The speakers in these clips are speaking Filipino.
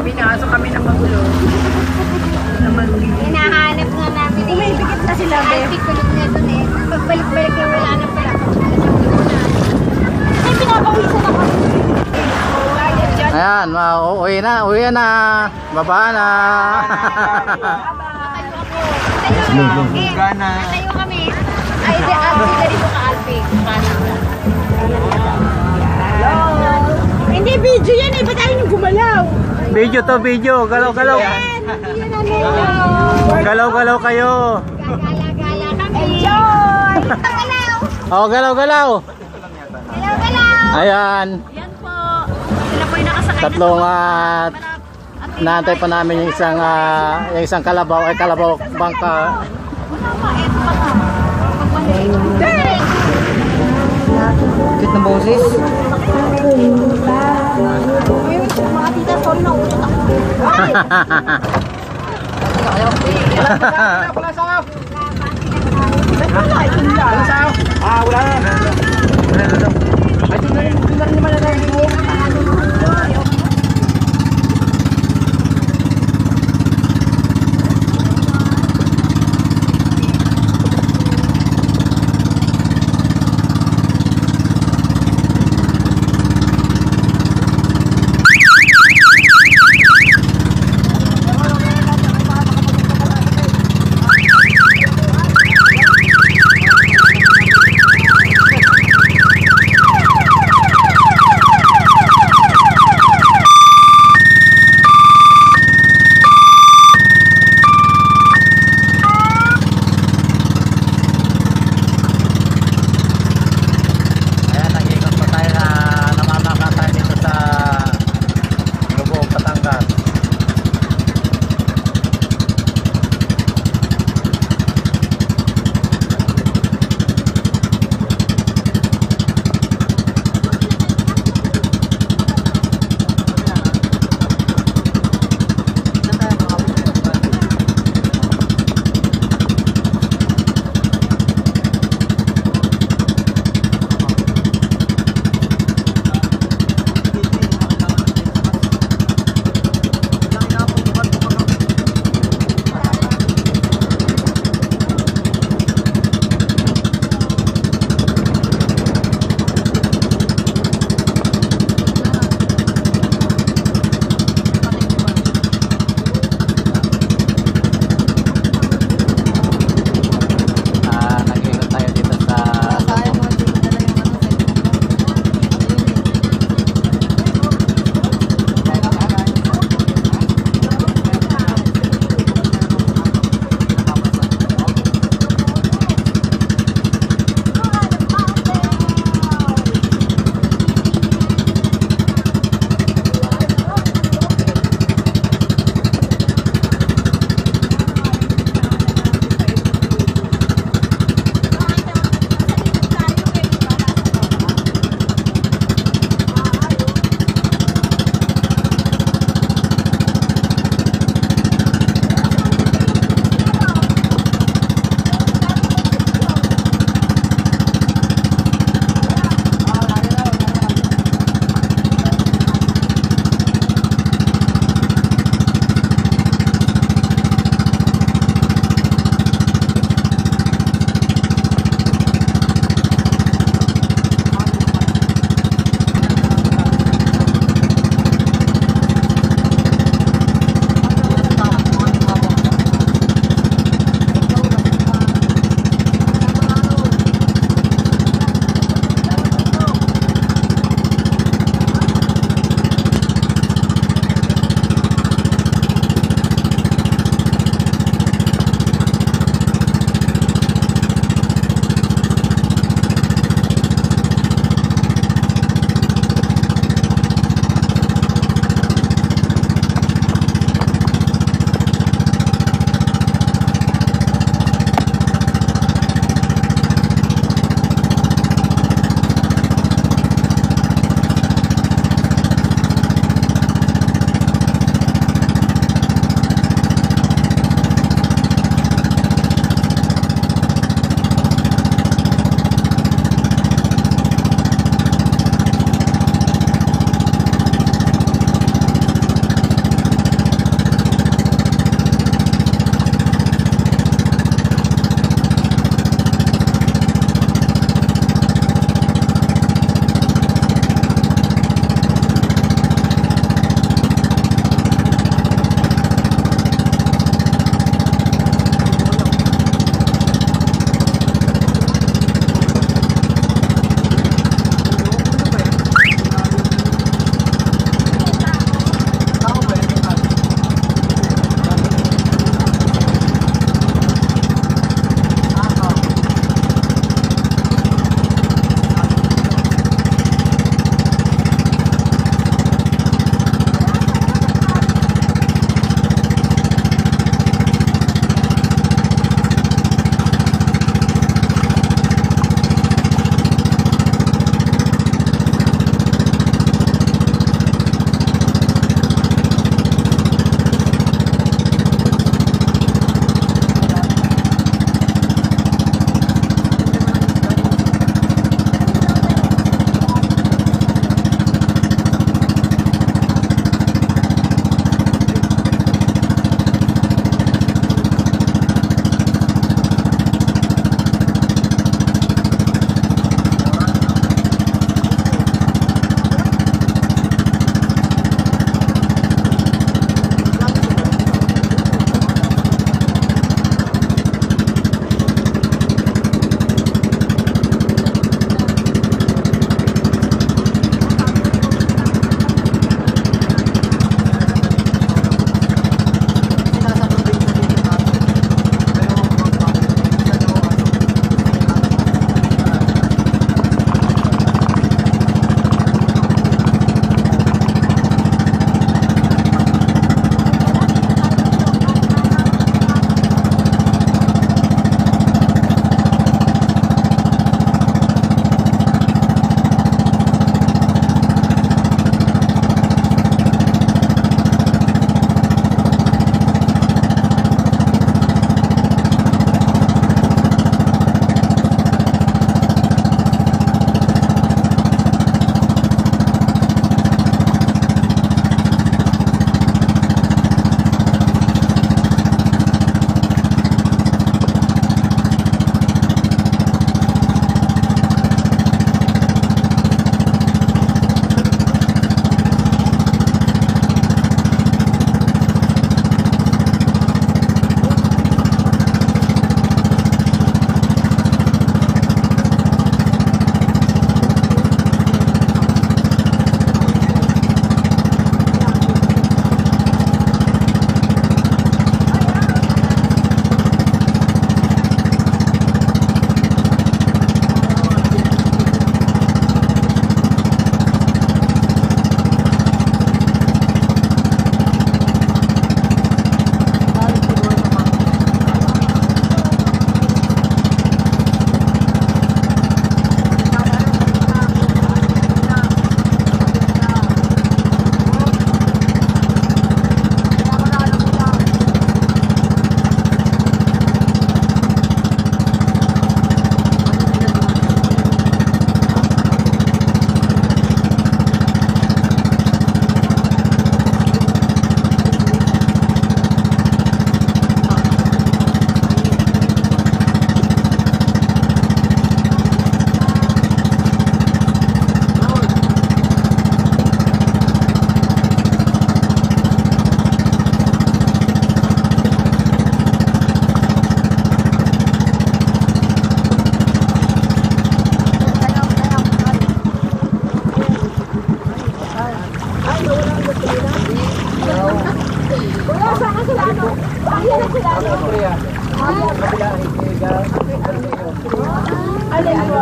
Pinasok kami ng magulo. Hinahanap nga namin eh. Umibigit na sila, be. Alpi kulog na dun eh. Pagbalik-balik na wala na pala. Ay, pinapawisan ako. Ayan, uwi na, baba na. Tayo kami. Ay, di Alpi ka dito ka Alpi. Hindi, video yan eh. Ba't ayaw nyo gumalaw? Video to, video. Galaw-galaw. Galaw-galaw kayo. Gala-gala kami. Enjoy! Galaw! Oh, galaw-galaw. Galaw-galaw! Ayan. Yan po. Sila po yung nakasakay Tatlong naantay pa namin yung isang kalabaw ay kalabaw bangka. Kit na boses. Mga tita, sorry na utot ako. Wala na. Ay, doon na rin naman na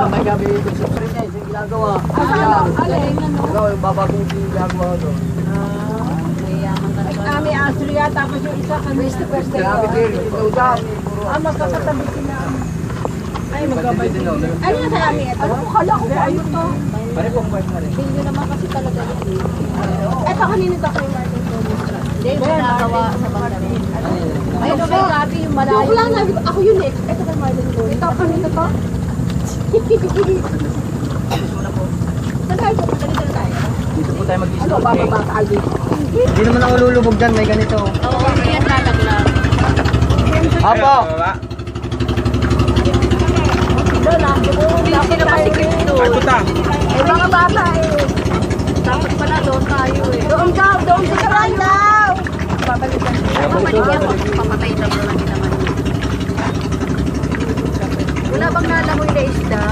may gabi ito. Siyempre niya, yung ginagawa. Ikaw, yung babagong ginagawa doon. Kami Austria, tapos yung isa kami sa first Kaya din, ito usap. mas kakatabi sila. Ay, magkabay din daw. Ano na sa amin ito? Ano kala ko ba ayun to? Pare pong bait na rin. Hindi naman kasi talaga yan. Eto kanino ba kay Martin Thomas? Hindi, ginagawa sa Bangladesh. Ayun o kay Gabi yung malayo. Ako lang nabi, ako yun eh. Eto kay Martin Thomas. Ito kanino to? Saan tayo? Ganito na tayo. Dito po tayo Ano, mag-snorkeling. bababa ka Alvin. Hindi naman ako lulubog dyan, may ganito. Oo, yan lalaglag. Apo! Doon ah, hindi sila masikip doon. Eh, mga bata eh. Dapat pala doon tayo eh. Doon daw, doon sa karan daw. Babalikan. Babalik yan, pamatay daw naman din naman. Wala bang nalamoy na isda?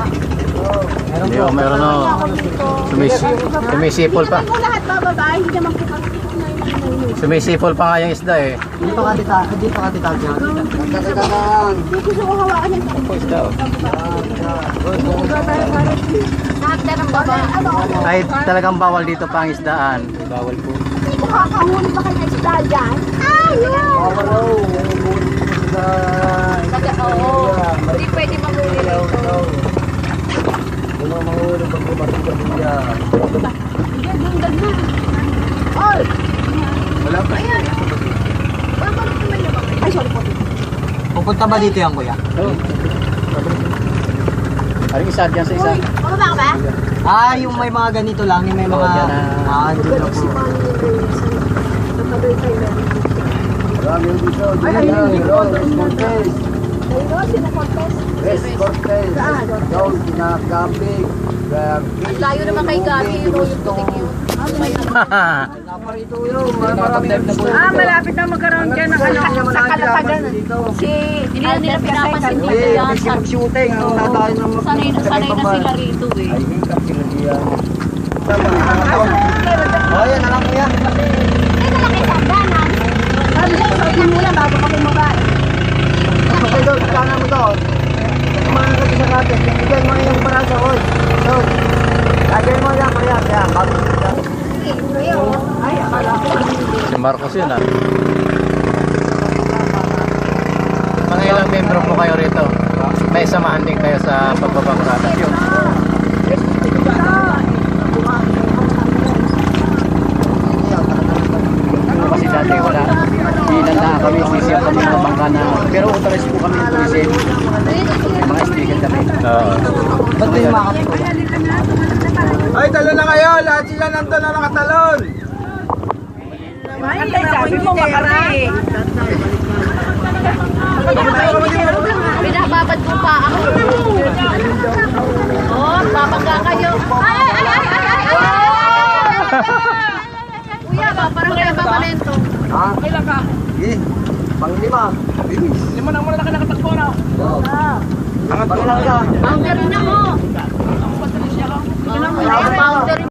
Hindi ko, meron o. Sumisipol pa. Hindi mo lahat bababa, hindi naman po kami Sumisipol pa nga yung isda eh. Dito ka tita, dito ka tita. Hindi gusto ko hawakan yan. Opo, isda o. Lahat na ng baba. Ay, talagang bawal dito pa ang isdaan. Bawal po. Hindi ko kakahuli ba kayo ng isda dyan? Ayun! Oo, hindi pwede mahuli rito. Yung mga mahulog pag bumating ka niya. Oy! Wala pa. Ayan! Babalik naman yung mga. Ay, sorry po. Pupunta ba dito yan, kuya? Aring isa dyan sa isa. Uy, bababa ka ba? Ah, yung may mga ganito lang, yung may Oo, mga... dyan na. dito na po. Marami yung dito. Ay, Ayun, Cortez. Ayun, sinakontes. West Cortez. Saan? Down, Kinagambig. Ang layo naman kay Gabi, yun o, yung putik yun. Naparito yun. Marami na po. Malapit na magkaroon dyan ng ano, sa kalatagan. Si, hindi na nila pinapansin dito yan. Mag-shooting. Ang natayo ng Sanay na sila rito eh. Ay, hingkap sila diyan. Oh, yan na lang kuya. Ito na kay Sandanan. Sabi ko, sabi muna bago kami mabae. Okay, doon. Sana mo doon. Kumain ka sa natin. Bigyan mo yung parasa, oy. Doon. Lagyan mo yan, kaya. Kaya, bago siya. Ay, akala ko. Si Marcos yun ah. Mga ilang membro po kayo rito? May samahan din kayo sa pagbabakurada. Kasi dati wala. Hinandaan kami, sisiyap kami ng bangka na. Pero authorized po kami ng tulisin. May mga sticker kami. Oo. Ba't ba yung makati ko? Ay, talon na kayo! Lahat sila nandun na nakatalon! Ay, sabi mo makarami. Pinababad ko pa ako. Oh, babangga kayo. Ay! Kuya, parang kaya ba talento? Ha? Kailan ka? Eh, pang-lima. Lima na muna nakatakbo na. Oo. Pangatlo lang ka. Boundary na mo. Boundary